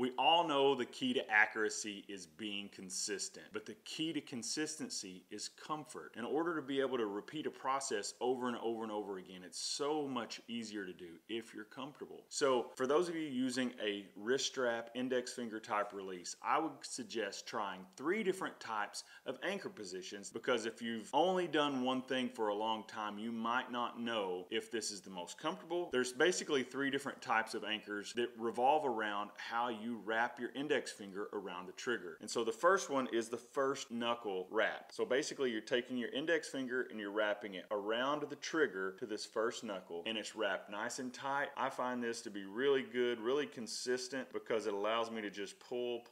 We all know the key to accuracy is being consistent, but the key to consistency is comfort. In order to be able to repeat a process over and over and over again, it's so much easier to do if you're comfortable. So for those of you using a wrist strap index finger type release, I would suggest trying 3 different types of anchor positions, because if you've only done one thing for a long time, you might not know if this is the most comfortable. There's basically 3 different types of anchors that revolve around how you wrap your index finger around the trigger. And so the first one is the first knuckle wrap. So basically you're taking your index finger and you're wrapping it around the trigger to this first knuckle, and it's wrapped nice and tight. I find this to be really good, really consistent, because it allows me to just pull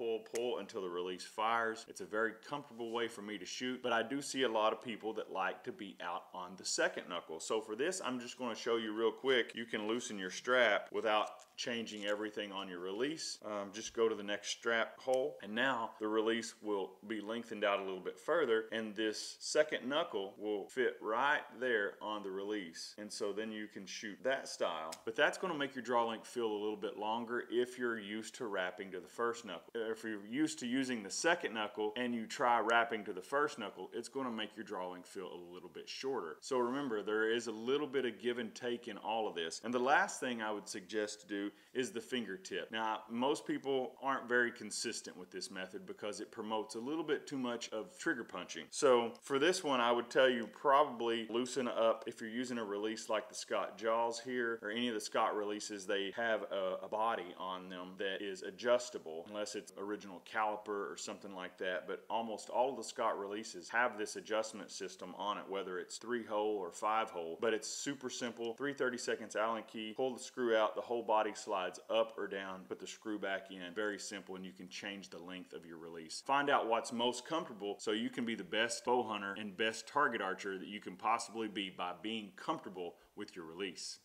until the release fires. It's a very comfortable way for me to shoot, but I do see a lot of people that like to be out on the second knuckle. So for this, I'm just going to show you real quick. You can loosen your strap without changing everything on your release. Just go to the next strap hole, and now the release will be lengthened out a little bit further, and this second knuckle will fit right there on the release. And so then you can shoot that style, but that's going to make your draw length feel a little bit longer if you're used to wrapping to the first knuckle. If you're used to using the second knuckle and you try wrapping to the first knuckle, it's going to make your draw length feel a little bit shorter. So remember, there is a little bit of give and take in all of this. And the last thing I would suggest to do is the fingertip. Now, most people aren't very consistent with this method because it promotes a little bit too much of trigger punching. So for this one, I would tell you probably loosen up. If you're using a release like the Scott Jaws here, or any of the Scott releases, they have a body on them that is adjustable, unless it's original caliper or something like that. But almost all of the Scott releases have this adjustment system on it, whether it's 3-hole or 5-hole. But it's super simple. 3/32 Allen key, pull the screw out, the whole body slides up or down, put the screw back in. Very simple, and you can change the length of your release. Find out what's most comfortable so you can be the best bow hunter and best target archer that you can possibly be by being comfortable with your release.